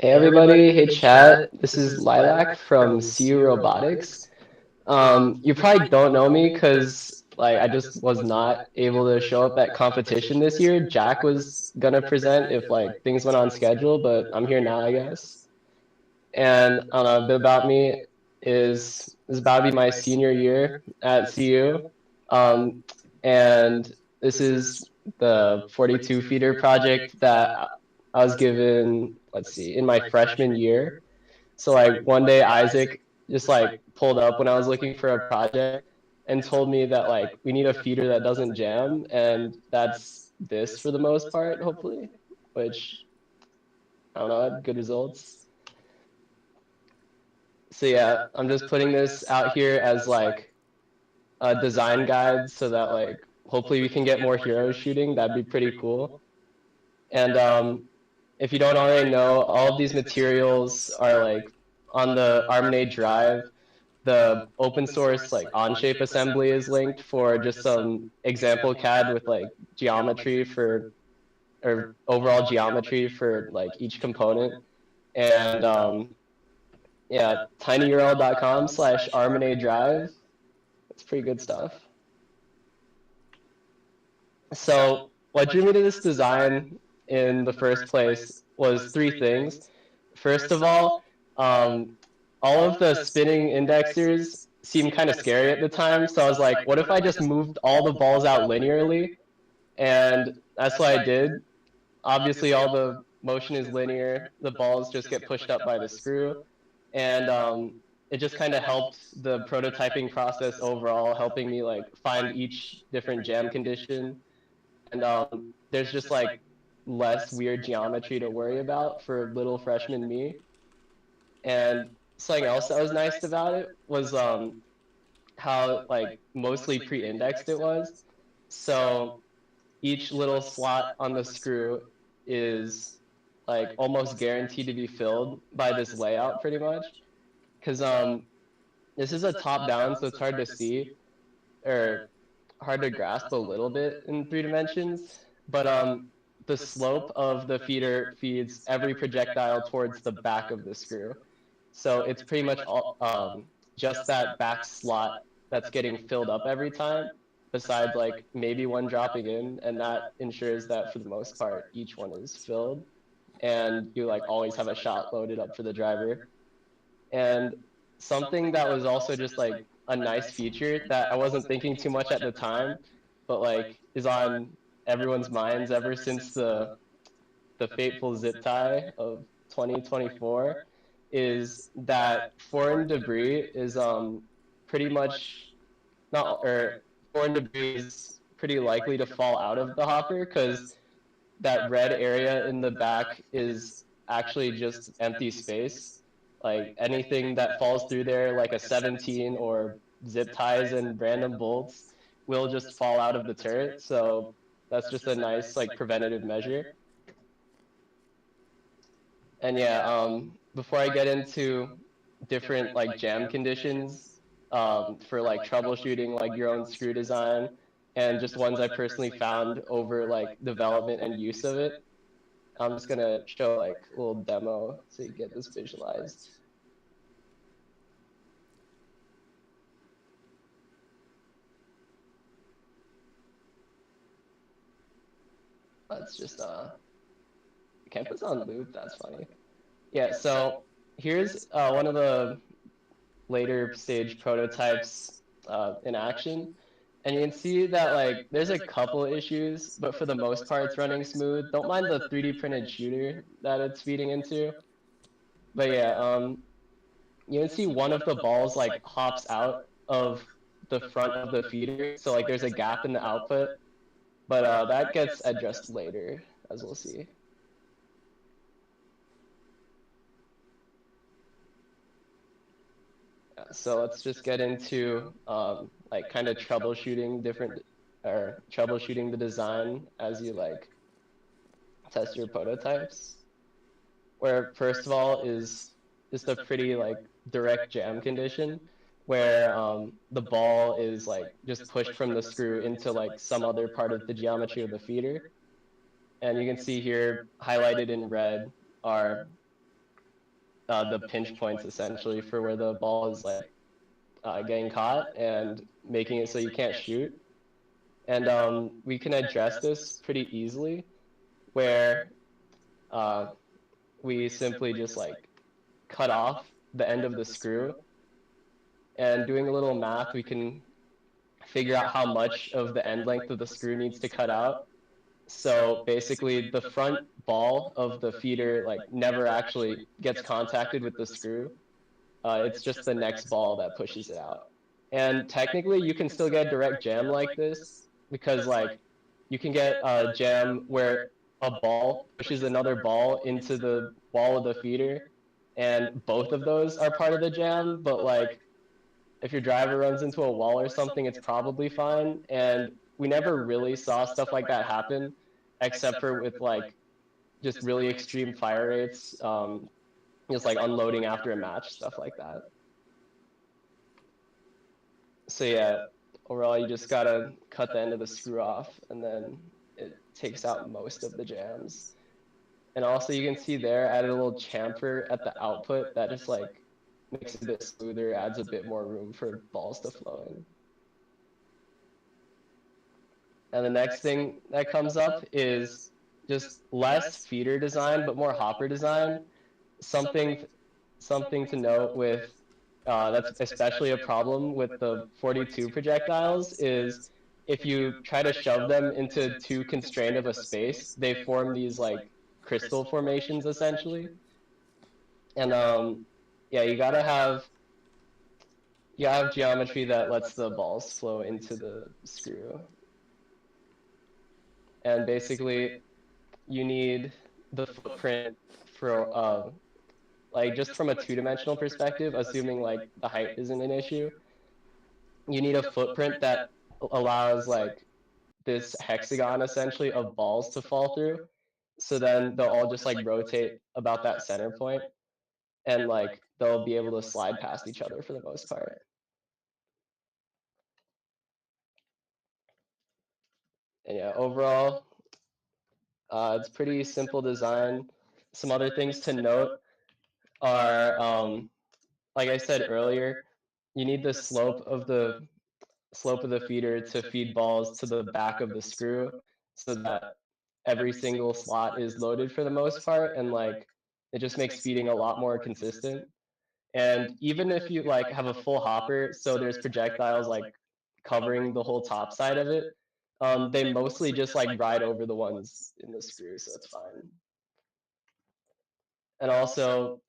Hey everybody, hey chat. This is Lilac from CU Robotics. You probably don't know me because I just was not able to show up at competition this year. Jack was gonna present if things went on schedule, but I'm here now, I guess. And I don't know, a bit about me is about to be my senior year at CU. Um, and this is the 42 feeder project that I was given, let's see, in my freshman year. So one day Isaac just pulled up when I was looking for a project and told me that we need a feeder that doesn't jam, and that's this for the most part, hopefully, which I don't know, had good results. So yeah, I'm just putting this out here as a design guide so that hopefully we can get more heroes shooting. That'd be pretty cool. And if you don't already know, all of these materials are on the RMTC drive. The open source Onshape assembly is linked for just some example CAD with geometry for or overall geometry for each component. And yeah, tinyurl.com/RMNA drive. It's pretty good stuff. So what drew me to this design in the first place was three things. First of all of the spinning indexers seemed kind of scary at the time. So I was like, what if I just moved all the balls out linearly? And that's what I did. Obviously, all the motion is linear. The balls just get pushed up by the screw. And it just kind of helped the prototyping process overall, helping me find each different jam condition. And there's just less weird geometry to worry about for little freshman me. And something else that was nice about it was how mostly pre-indexed it was. So each little slot on the screw is almost guaranteed to be filled by this layout pretty much. Because this is a top down, so it's hard to see or hard to grasp a little bit in 3 dimensions. But the slope of the feeder feeds every projectile towards the back of the screw. So it's pretty much all, just that back slot that's getting filled up every time, besides maybe one dropping in, and that ensures that for the most part each one is filled, and you always have a shot loaded up for the driver. And something that was also just a nice feature that I wasn't thinking too much at the time, but is on everyone's minds ever since the fateful zip tie of 2024 is that foreign debris is pretty much not or foreign debris is pretty likely to fall out of the hopper because that red area in the back is actually just empty space. Anything that falls through there, like a 17 or zip ties and random bolts, will just fall out of the turret. So that's just a nice preventative measure. And yeah, before I get into different jam conditions for troubleshooting your own screw design and just ones I personally found over development and use of it, I'm just gonna show a little demo so you get this visualized. Let's just can't put this on loop, that's funny. Yeah, so here's one of the later stage prototypes in action. And you can see that there's a couple issues, but for the most part it's running smooth. Don't mind the 3D printed shooter that it's feeding into. But yeah, you can see one of the balls hops out of the front of the feeder. So there's a gap in the output, but that gets addressed later, as we'll see. So let's just get into kind of troubleshooting troubleshooting the design as you test your prototypes. Where first of all is just a pretty direct jam condition where the ball is just pushed from the screw into some other part of the geometry of the feeder. And you can see here highlighted in red are the pinch points essentially for where the ball is like getting caught and making it so you can't shoot. And we can address this pretty easily where we simply just like cut off the end of the screw, and doing a little math, we can figure out how much of the end length of the screw needs to cut out. So basically the front ball of the feeder like never actually gets contacted with the screw. It's just the next ball that pushes it out. And technically you can still get direct jam like this, because like you can get a jam where a ball pushes another ball into the wall of the feeder, and both of those are part of the jam. But like if your driver runs into a wall or something, it's probably fine. And we never really saw stuff like that happen, except for with like just really extreme fire rates, just like unloading after a match, stuff like that. So yeah, overall you just gotta cut the end of the screw off, and then it takes out most of the jams. And also you can see there, I added a little chamfer at the output that just like makes it a bit smoother, adds a bit more room for balls to flow in. And the next thing that comes up is just less feeder design, but more hopper design. Something to note with that's especially a problem with the 42 projectiles is if you try to shove them into too constrained of a space, they form these like crystal formations essentially. And yeah, you have geometry that lets the balls flow into the screw. And basically you need the footprint for like just from a two-dimensional perspective, assuming like the height isn't an issue, you need a footprint that allows like this hexagon essentially of balls to fall through. So then they'll all just like rotate about that center point, and like they'll be able to slide past each other for the most part. And yeah, overall, it's pretty simple design. Some other things to note are, like I said earlier, you need the slope of the feeder to feed balls to the back of the screw, so that every single slot is loaded for the most part, and like it just makes feeding a lot more consistent. And even if you like have a full hopper, so there's projectiles like covering the whole top side of it, they mostly just like ride over the ones in the screw, so it's fine. And also,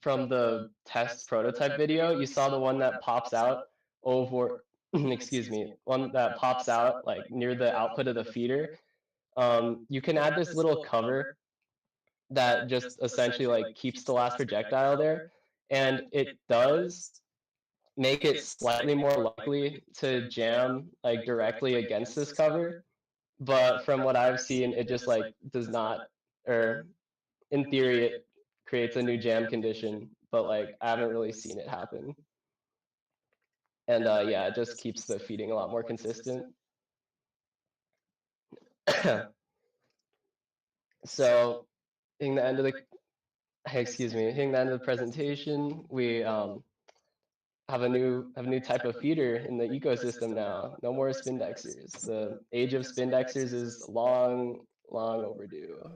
from the test prototype video, you saw the one that pops out over, excuse me, one that pops out like near the output of the feeder. You can add this little cover that just essentially like keeps the last projectile there, and it does make it slightly more likely to jam like directly against this cover. But from what I've seen, it just like does not, or in theory, it creates a new jam condition, but like I haven't really seen it happen. And yeah, it just keeps the feeding a lot more consistent. So, hitting the end of the hitting the end of the presentation, we have a new type of feeder in the ecosystem now. No more spindexers. The age of spindexers is long overdue.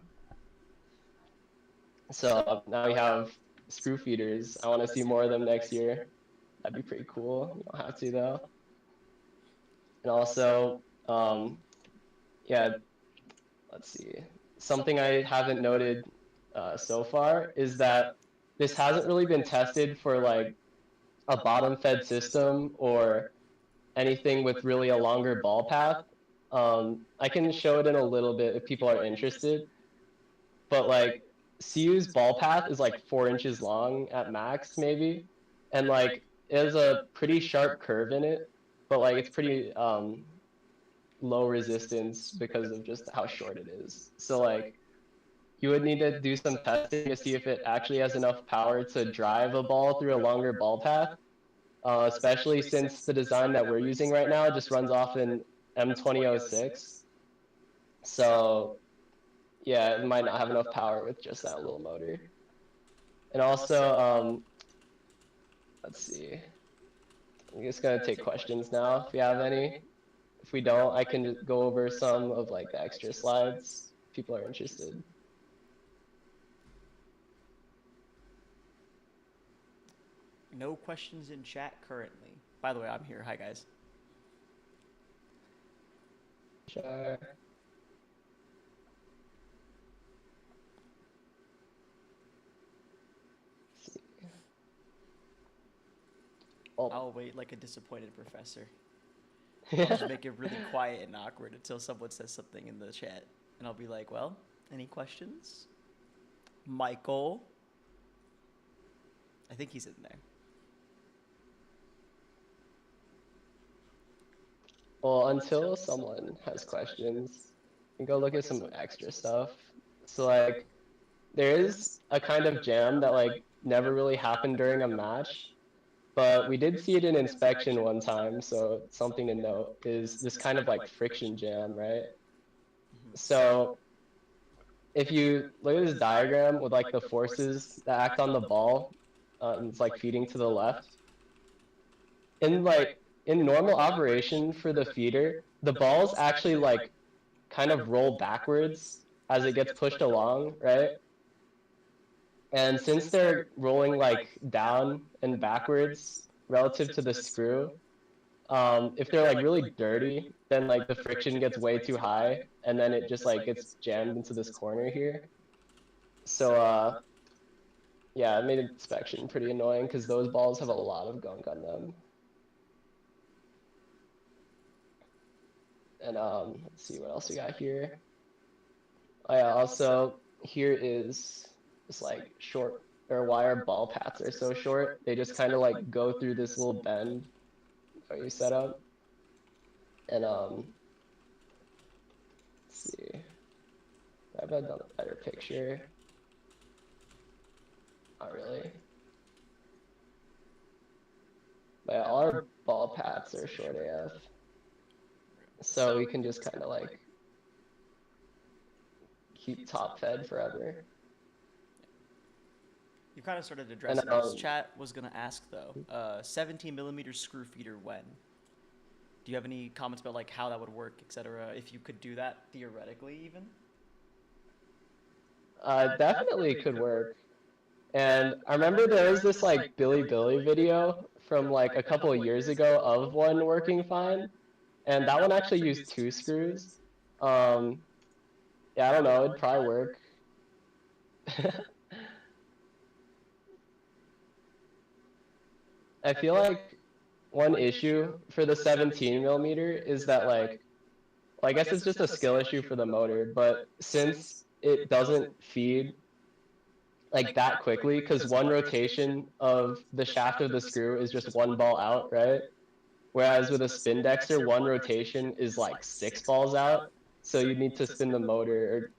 So now we have screw feeders. I want to see more of them next year. That'd be pretty cool. You don't have to though. And also, yeah, let's see. Something I haven't noted so far is that this hasn't really been tested for like a bottom fed system or anything with really a longer ball path. I can show it in a little bit if people are interested, but like CU's ball path is like 4 inches long at max maybe, and like it has a pretty sharp curve in it, but like it's pretty low resistance because of just how short it is. So like you would need to do some testing to see if it actually has enough power to drive a ball through a longer ball path, especially since the design that we're using right now just runs off an M2006. So yeah, it might not have enough power with just that little motor. And also, let's see. I'm just gonna take questions now if we have any. If we don't, I can just go over some of like the extra slides. If people are interested. No questions in chat currently. By the way, I'm here. Hi, guys. Sure. Oh. I'll wait like a disappointed professor. I'll just make it really quiet and awkward until someone says something in the chat. And I'll be like, well, any questions? Michael? I think he's in there. Well, until someone has questions, you can go look at some extra stuff. So like, there is a kind of jam that like never really happened during a match, but we did see it in inspection one time. So something to note is this kind of like friction jam, right? So if you look at this diagram with like the forces that act on the ball, and it's like feeding to the left, in like in normal operation for the feeder, the balls actually like kind of roll backwards as it gets pushed along, right? And since they're rolling like down and backwards relative to the screw, if they're like really dirty, then like the friction gets way too high, and then it just like gets jammed into this corner here. So yeah, it made inspection pretty annoying because those balls have a lot of gunk on them. And let's see what else we got here. Oh yeah, also here is this like short, or why our ball paths are so short. They just kind of like go through this little bend that you set up. And let's see. I've done a better picture. Not really. But yeah, all our ball paths are short AF. So we can just kind of like keep top fed forever. You kind of started addressing this. Chat was going to ask, though, 17 millimeter screw feeder when? Do you have any comments about like how that would work, etc.? If you could do that theoretically, even? Definitely could work. And I remember there was this like Billy video from like a couple of years ago of one working fine. And that one actually used 2 screws. Yeah, I don't know, it'd probably work. I feel like one issue for the 17 millimeter is that like, well, I guess it's just a skill issue for the motor, but since it doesn't feed like that quickly, because one rotation of the shaft of the screw is just 1 ball out, right? Whereas with a spin dexter, one rotation is like 6 balls out. So you need to spin the motor or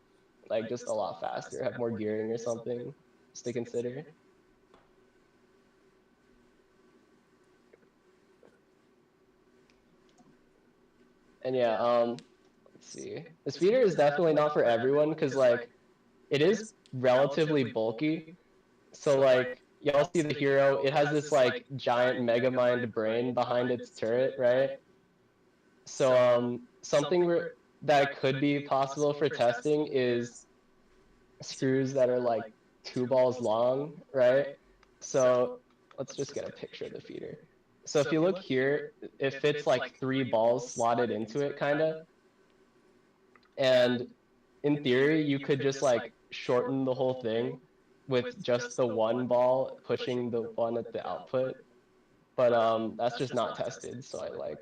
like just a lot faster, have more gearing or something just to consider. And yeah, let's see. This feeder is definitely not for everyone because like it is relatively bulky. So like y'all see the hero, it has this like giant megamind brain behind its turret, right? So something that could be possible for testing is screws that are like 2 balls long, right? So let's just get a picture of the feeder. So if you look here, it fits like 3 balls slotted into it, kind of. And in theory, you could just like shorten the whole thing with just the 1 ball pushing the one at the output. But that's just not tested, so I like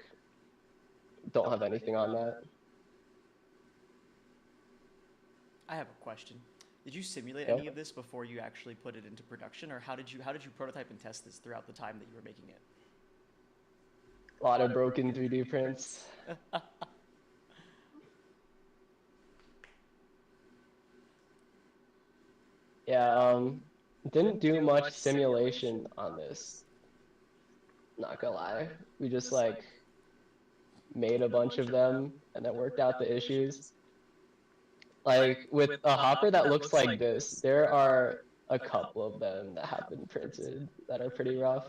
don't have anything on that. I have a question. Did you simulate Yep. any of this before you actually put it into production, or how did you prototype and test this throughout the time that you were making it? A lot of broken 3D prints. Yeah, didn't do much simulation on this. Not gonna lie. We just like made a bunch of them and then worked out the issues. Like with a hopper that looks like this, there are a couple of them that have been printed that are pretty rough.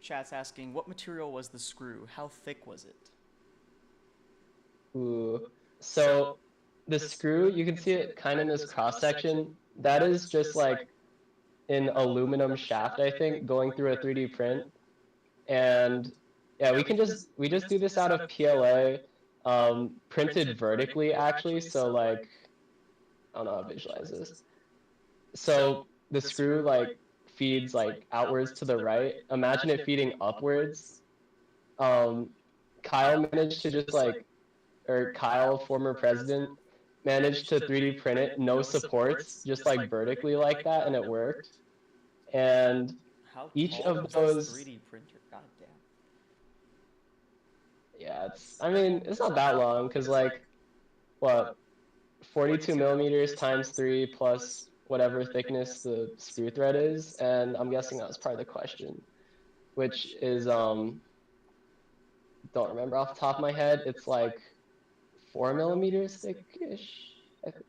Chat's asking, what material was the screw? How thick was it? Ooh. So the screw, you can see it kind of in this cross section. That is just like an aluminum shaft, I think, going through a 3D print. And yeah, we just do this out of PLA, printed vertically actually. So like, I don't know how to visualize this. So the screw like feeds like outwards to the right. Imagine it feeding upwards. Um, Kyle managed to just like, or Kyle, former president, managed to 3D print it, no supports, just like vertically like that, and it worked. And How each tall of was this those, 3D printer? God damn. yeah, I mean, it's not that long, because like, what, 42 millimeters times 3 plus whatever thickness the screw thread is, and I'm guessing that was part of the question, which is, don't remember off the top of my head, it's like 4 millimeters thick-ish, I think.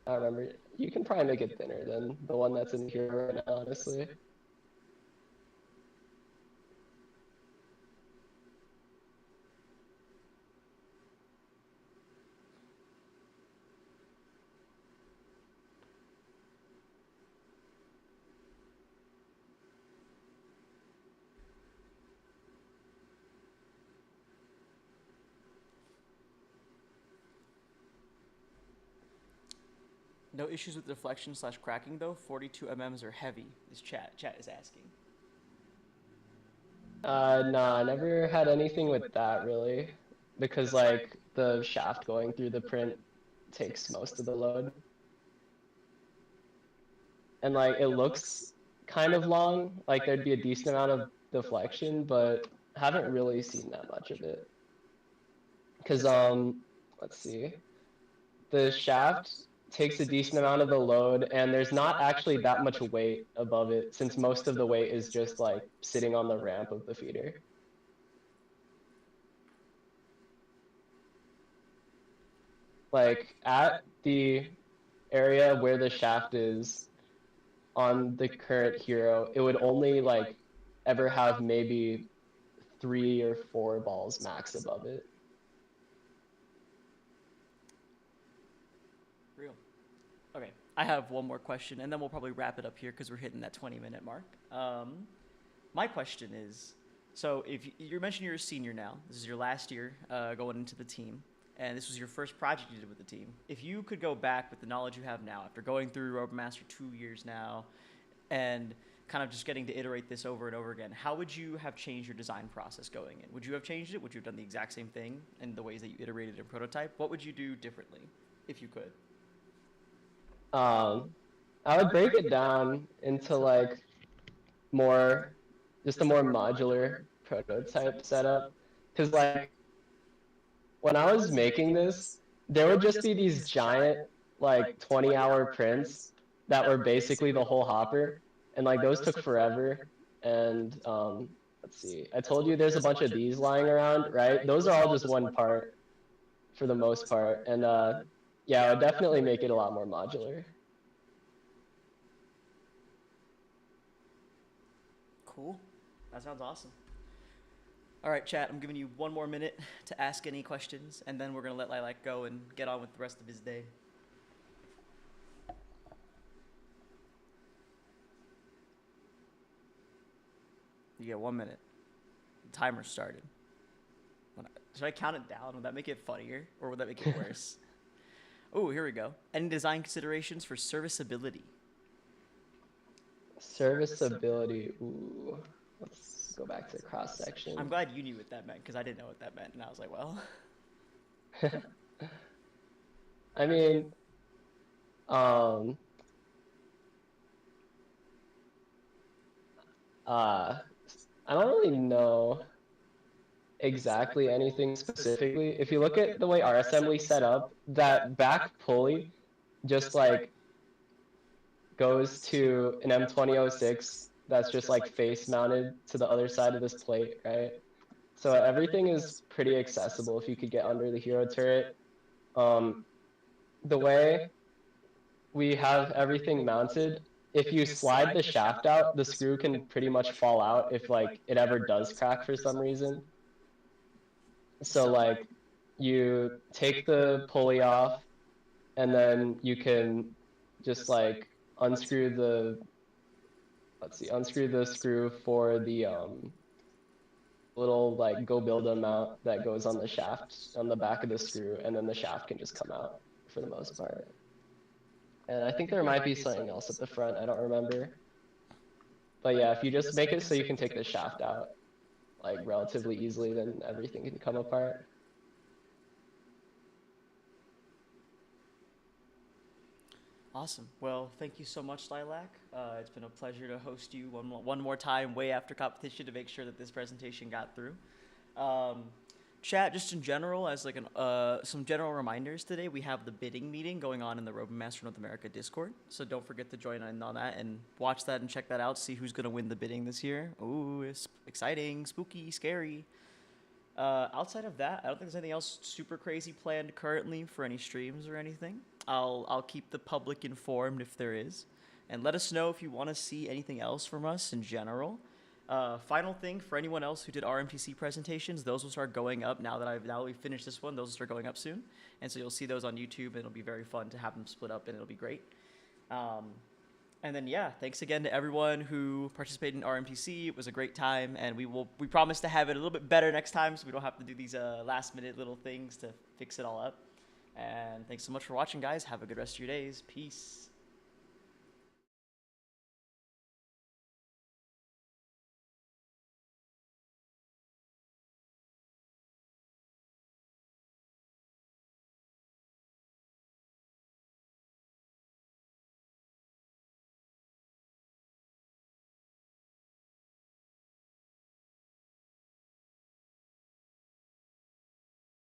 I don't remember. You can probably make it thinner than the one that's in here right now, honestly. No issues with deflection / cracking though. 42 mm's are heavy. This chat is asking. Nah, I never had anything with that really, because like the shaft going through the print takes most of the load. And like it looks kind of long, like there'd be a decent amount of deflection, but haven't really seen that much of it. Because let's see. The shaft takes a decent amount of the load, and there's not actually that much weight above it, since most of the weight is just like sitting on the ramp of the feeder. Like at the area where the shaft is on the current hero, it would only like ever have maybe 3 or 4 balls max above it. Real. Okay, I have one more question, and then we'll probably wrap it up here because we're hitting that 20-minute mark. My question is, so if you're mentioning you're a senior now, this is your last year going into the team, and this was your first project you did with the team. If you could go back with the knowledge you have now, after going through Robomaster 2 years now, and kind of just getting to iterate this over and over again, how would you have changed your design process going in? Would you have changed it? Would you have done the exact same thing in the ways that you iterated and prototype? What would you do differently if you could? I would break it down into like more, just a more modular prototype setup. Because like when I was making this, there would just be these giant like 20-hour prints that were basically the whole hopper, and like those took forever. And let's see, I told you there's a bunch of these lying around, right? Those are all just one part for the most part, and yeah, I would definitely make it a lot more modular. Cool. That sounds awesome. All right, chat, I'm giving you one more minute to ask any questions, and then we're going to let Lilac go and get on with the rest of his day. You get 1 minute. The timer started. Should I count it down? Would that make it funnier, or would that make it worse? Oh, here we go. Any design considerations for serviceability? Serviceability. Ooh, let's go back to cross section. I'm glad you knew what that meant, because I didn't know what that meant, and I was like, well. I mean, I don't really know exactly anything specifically. If you look at the way our assembly set up, that back pulley just like goes to an M2006 that's just like face mounted to the other side of this plate, right? So everything is pretty accessible if you could get under the hero turret. The way we have everything mounted, if you slide the shaft out, the screw can pretty much fall out if like it ever does crack for some reason. So like you take the pulley off and then you can just like unscrew the unscrew the screw for the little like go build a mount that goes on the shaft on the back of the screw, and then the shaft can just come out for the most part. And I think there might be something else at the front, I don't remember. But yeah, if you just make it so you can take the shaft out like relatively easily, then everything can come apart. Awesome. Well, thank you so much, Lilac. It's been a pleasure to host you one more time, way after competition, to make sure that this presentation got through. Um, Chat, just in general, as like some general reminders today, we have the bidding meeting going on in the Robomaster North America Discord. So don't forget to join in on that and watch that and check that out. See who's gonna win the bidding this year. Ooh, it's exciting, spooky, scary. Outside of that, I don't think there's anything else super crazy planned currently for any streams or anything. I'll keep the public informed if there is, and let us know if you want to see anything else from us in general. Final thing for anyone else who did RMTC presentations, those will start going up now that we finished this one. Those will start going up soon, and so you'll see those on YouTube, and it'll be very fun to have them split up, and it'll be great. And then yeah, thanks again to everyone who participated in RMTC. It was a great time, and we promise to have it a little bit better next time, so we don't have to do these last minute little things to fix it all up. And thanks so much for watching, guys. Have a good rest of your days. Peace.